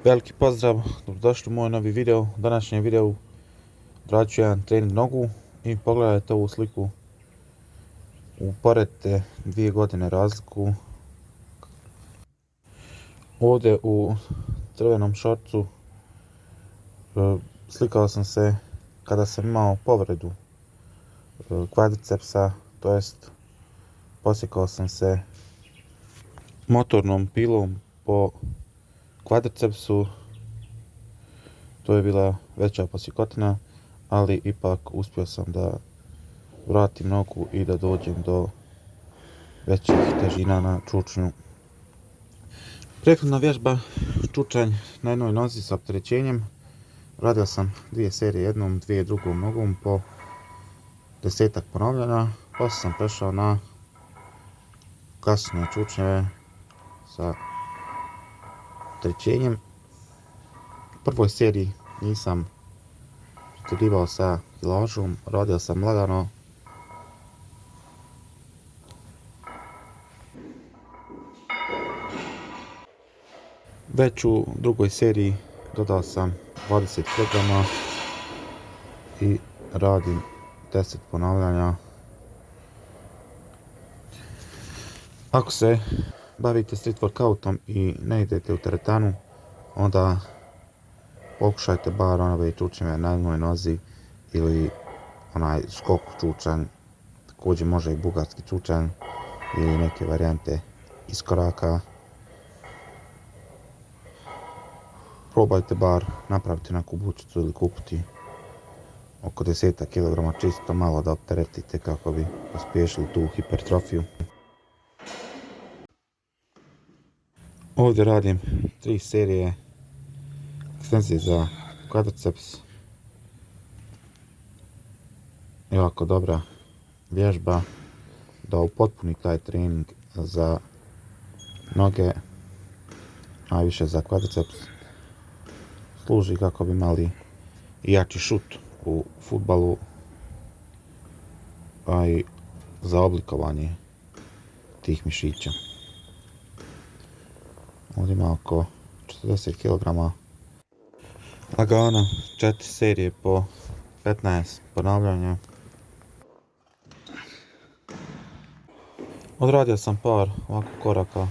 Veliki pozdrav, dobrodošli u moj novi video. U današnjem videu radit ću jedan trening nogu i pogledajte ovu sliku. Uporedite 2 godine razliku. Ovdje u crvenom šorcu slikao sam se kada sam imao povredu kvadricepsa, to jest posjekao sam se motornom pilom po kvadricepsu. To je bila veća posjekotina, ali ipak uspio sam da vratim nogu i da dođem do većih težina na čučnju. Prethodna vježba čučanj na jednoj nozi sa opterećenjem. Radio sam 2 serije jednom, 2 drugom nogom po 10-ak ponavljanja. Poslije sam prešao na klasične čučnjeve sa opterećenjem. U prvoj seriji nisam pretjerivao sa kilažom, radio sam lagano. Već u drugoj seriji dodao sam 20 kg i radim 10 ponavljanja. Ako se bavite street workoutom i ne idete u teretanu, onda pokušajte bar ove čučnjeve na jednoj nozi ili onaj skok čučanj, također može i bugarski čučanj ili neke varijante iskoraka. Probajte bar napraviti neku bučicu ili kupiti oko 10 kg čisto malo da opteretite kako bi pospješili tu hipertrofiju. Ovdje radim 3 serije ekstenzije za kvadriceps. Jako dobra vježba da upotpuni taj trening za noge, najviše za kvadriceps. Služi kako bi imali jači šut u fudbalu, a i za oblikovanje tih mišića. Ovdje ima oko 40 kg. Lagano, 4 serije po 15 ponavljanja. Odradio sam par ovako koraka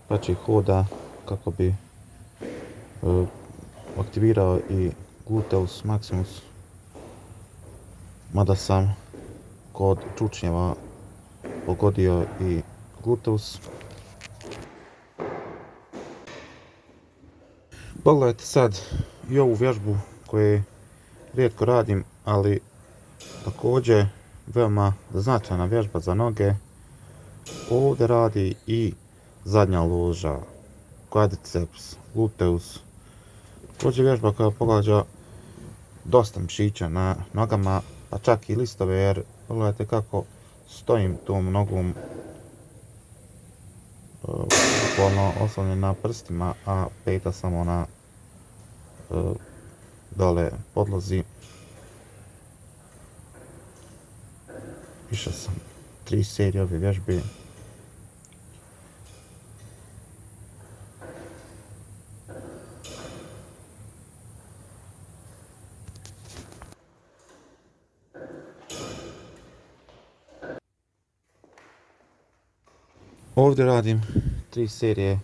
kraćih hoda kako bi aktivirao i gluteus maximus, mada sam kod čučnjeva pogodio i gluteus. Pogledajte sad i ovu vježbu koju rijetko radim, ali također veoma značajna vježba za noge. Ovdje radi i zadnja loža, kvadriceps, gluteus. Također vježba koja pogađa dosta mišića na nogama, pa čak i listove, jer pogledajte kako stojim tom nogom bukvalno oslonjen na prstima, a peta samo na dole podlozi. Išao sam 3 serije ove vježbe. Ovdje radim 3 serije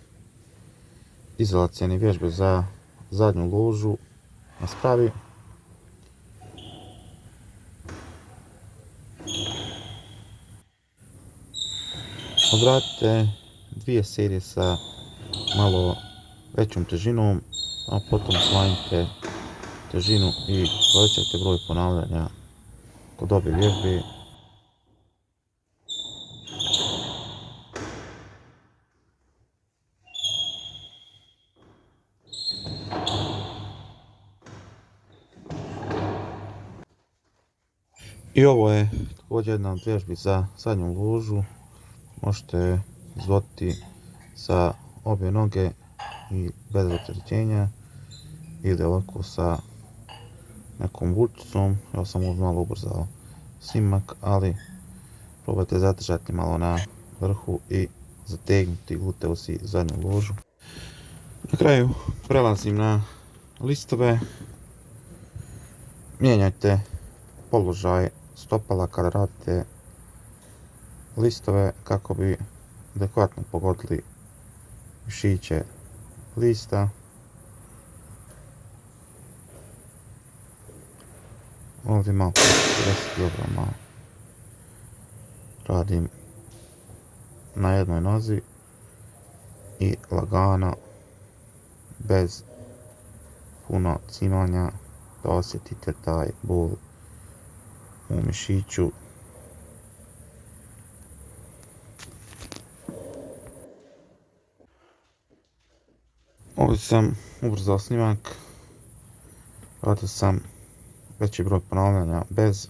izolacione vježbe za zadnju ložu na spravi. Odradite 2 serije sa malo većom težinom, a potom smanjite težinu i povećajte broj ponavljanja kod ove vježbe. I ovo je također jedna od vježbi za zadnju ložu. Možete izvoditi sa obje noge i bez opterećenja ili ovako sa nekom vučicom. Ja sam ovdje malo ubrzao snimak, ali probajte zadržati malo na vrhu i zategnuti gluteus i zadnju ložu. Na kraju prelazim na listove. Mijenjajte položaj stopala kada radite listove kako bi adekvatno pogodili mišiće lista. Ovdje malo 50 kg radim na jednoj nozi i lagano, bez puno cimanja, da osjetite taj bol u mišiću. Ovdje sam ubrzao snimak, radio sam veći broj ponavljanja bez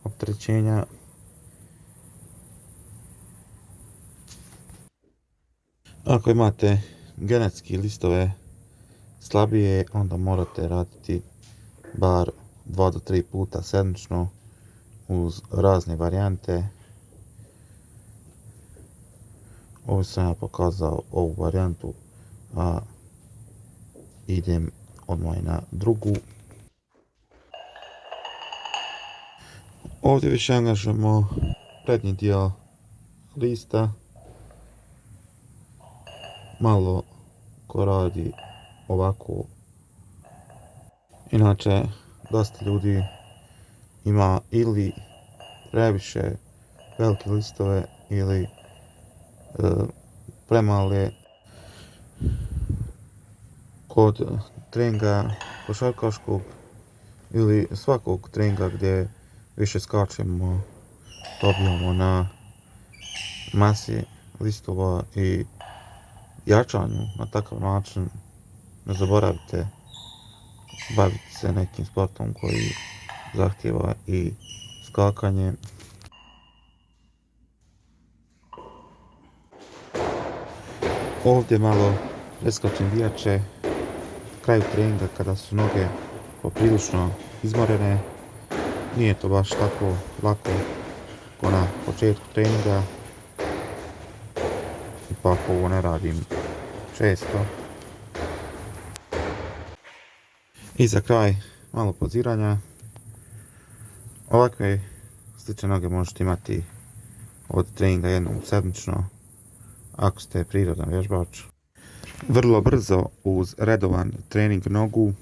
opterećenja. Ako imate genetski listove slabije, onda morate raditi bar 2 do 3 puta sedmično uz razne varijante. Ovdje sam ja pokazao ovu varijantu, a idem odmah na drugu. Ovdje više angažujemo prednji dio lista. Malo ko radi ovako. Inače, dosta ljudi ima ili previše velike listove ili premale. Kod treninga košarkaškog ili svakog treninga gdje više skačemo, dobijamo na masi listova i jačanju na takav način. Ne zaboravite baviti se nekim sportom koji zahtjeva i skakanje. Ovdje malo preskačem vijače kraju treninga kada su noge poprilično izmorene. Nije to baš tako lako kao na početku treninga. Ipak ovo ne radim često. I za kraj malo poziranja. Ovakve slične noge možete imati od treninga jednom sedmično ako ste prirodan vježbač. Vrlo brzo uz redovan trening nogu